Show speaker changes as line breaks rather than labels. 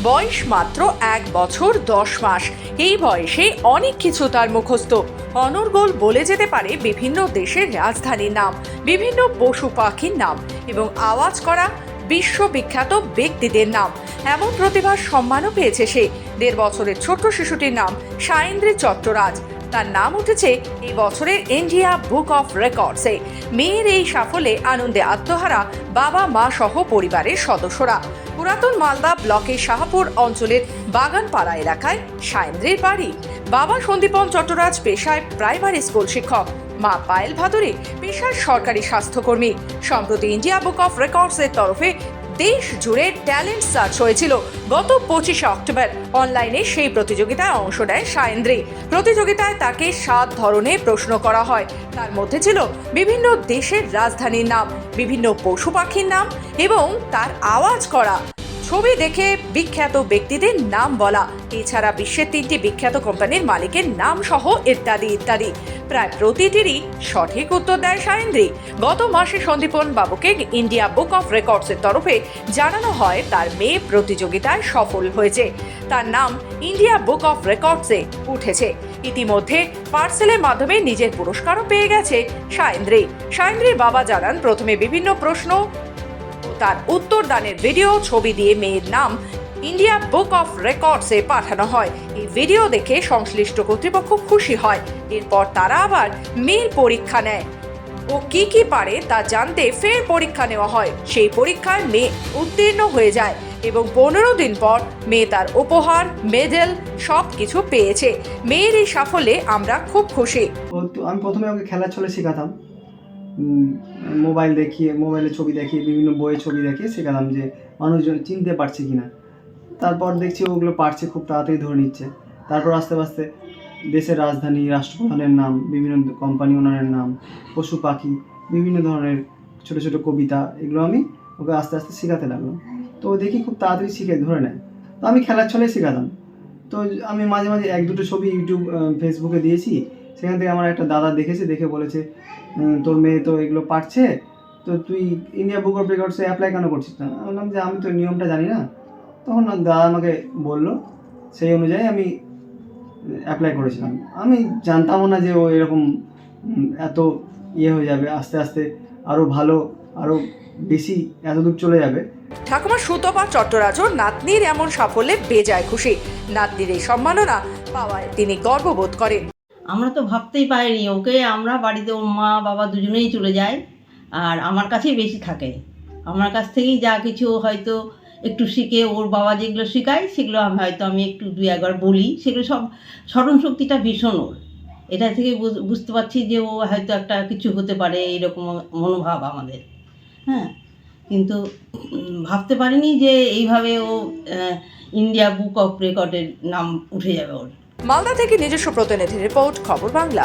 বয়স মাত্র 1 বছর 10 মাস। এই বয়সে অনেক কিছু তার মুখস্থ। অনর্গল বলে যেতে পারে বিভিন্ন দেশের রাজধানীর নাম, বিভিন্ন পশু পাখির নাম এবং আওয়াজ করা বিশ্ববিখ্যাত ব্যক্তিদের নাম। এমন প্রতিভার সম্মানও পেয়েছে সে। 1.5 বছরের ছোট্ট শিশুটির নাম সায়েন্দ্রী চট্টরাজ। তার নাম উঠেছে এই বছরের ইন্ডিয়া বুক অফ রেকর্ডসে। মেয়ের এই সাফল্যে আনন্দে আত্মহারা বাবা মা সহ পরিবারের সদস্যরা। পুরাতন মালদা ব্লকের শাহপুর অঞ্চলের বাগানপাড়া এলাকায় সায়েন্দ্রীর বাড়ি। বাবা সন্দীপন চট্টরাজ পেশায় প্রাইমারি স্কুল শিক্ষক, মা পায়েল ভাদুরী পেশায় সরকারি স্বাস্থ্যকর্মী। সম্প্রতি ইন্ডিয়া বুক অফ রেকর্ডসের তরফে দেশ জুড়ে ট্যালেন্ট সার্চ হয়েছিল। গত 25 অক্টোবর অনলাইনে সেই প্রতিযোগিতায় অংশ নেয় সায়েন্দ্রী। প্রতিযোগিতায় তাকে 7 ধরনের প্রশ্ন করা হয়। তার মধ্যে ছিল বিভিন্ন দেশের রাজধানীর নাম, বিভিন্ন পশু পাখির নাম এবং তার আওয়াজ করা ছবি দেখে বিখ্যাত ব্যক্তিদের নাম বলা। এছাড়া বিশ্বের 3টি বিখ্যাত কোম্পানির মালিকের নাম সহ ইত্যাদি ইত্যাদি। প্রায় প্রতিটিরই সঠিক উত্তর দেয় সায়েন্দ্রী। গত মাসে সন্দীপন বাবুকে ইন্ডিয়া বুক অফ রেকর্ডসের তরফে জানানো হয় তার মেয়ে প্রতিযোগিতায় সফল হয়েছে। তার নাম ইন্ডিয়া বুক অফ রেকর্ডসে উঠেছে। ইতিমধ্যে পার্সেলের মাধ্যমে নিজের পুরস্কারও পেয়ে গেছে সায়েন্দ্রী। সায়েন্দ্রীর বাবা জানান, প্রথমে বিভিন্ন প্রশ্ন তার উত্তর দানের ভিডিও ছবি দিয়ে মেয়ের নাম ইন্ডিয়া বুক অফ রেকর্ডসে পাঠানো হয়। এই ভিডিও দেখে সংশ্লিষ্ট কর্তৃপক্ষ খুশি হয়। এরপর তারা আবার মেয়ের পরীক্ষা নেয় ও কি পারে তা জানতে ফের পরীক্ষা নেওয়া হয়। সেই পরীক্ষায় মেয়ে উত্তীর্ণ হয়ে যায় এবং 15 দিন পর মেয়ে তার উপহার, মেডেল সব কিছু পেয়েছে। মেয়ের এই সাফল্যে আমরা খুব খুশি।
আমি প্রথমে ওকে খেলার ছলে শেখাতাম। মোবাইলে ছবি দেখিয়ে, বিভিন্ন বইয়ে ছবি দেখিয়ে শেখাতাম যে মানুষজন চিনতে পারছে কিনা। তারপর দেখছি ওগুলো পারছে, খুব তাড়াতাড়ি ধরে নিচ্ছে। তারপর আস্তে আস্তে দেশের রাজধানী, রাষ্ট্রপ্রধানের নাম, বিভিন্ন কোম্পানি ওনারের নাম, পশু পাখি, বিভিন্ন ধরনের ছোটো ছোটো কবিতা, এগুলো আমি ওকে আস্তে আস্তে শেখাতে লাগলাম। তো ও দেখি খুব তাড়াতাড়ি শিখে ধরে নেয়। তো আমি খেলার ছলে শেখাতাম। তো আমি মাঝে মাঝে 1-2টো ছবি ইউটিউব, ফেসবুকে দিয়েছি। সেখান থেকে আমার একটা দাদা দেখেছে, দেখে বলেছে, তোর মেয়ে তো এগুলো পারছে, তো তুই ইন্ডিয়া বুক অফ রেকর্ডসে অ্যাপ্লাই কেন করছিস না? আমি বললাম যে আমি তো নিয়মটা জানি না। তখন দাদা আমাকে বললো, সেই অনুযায়ী আমি অ্যাপ্লাই করেছিলাম। আমি জানতামও না যে ও এরকম এত হয়ে যাবে, আস্তে আস্তে আরও ভালো, আরও বেশি এতদূর চলে যাবে।
ঠাকুমা সুতপা চট্টরাজও নাতনির এমন সাফল্যে বেজায় খুশি। নাতনির এই সম্মাননা পাওয়ায় তিনি গর্ববোধ করেন।
আমরা তো ভাবতেই পারিনি, ওকে আমরা বাড়িতে ওর মা বাবা দুজনেই চলে যায়, আর আমার কাছেই বেশি থাকে। আমার কাছ থেকেই যা কিছু হয়তো একটু শিখে, ওর বাবা যেগুলো শেখায় সেগুলো আমি একটু 2-1 বলি। সেগুলো সব স্মরণ শক্তিটা ভীষণ ওর। এটা থেকে বুঝতে পারছি যে ও হয়তো একটা কিছু হতে পারে, এরকম মনোভাব আমাদের। হ্যাঁ, কিন্তু ভাবতে পারিনি যে এইভাবে ও ইন্ডিয়া বুক অফ রেকর্ডের নাম উঠে যাবে ওর।
মালদা থেকে নিজস্ব প্রতিনিধি রিপোর্ট, খবর বাংলা।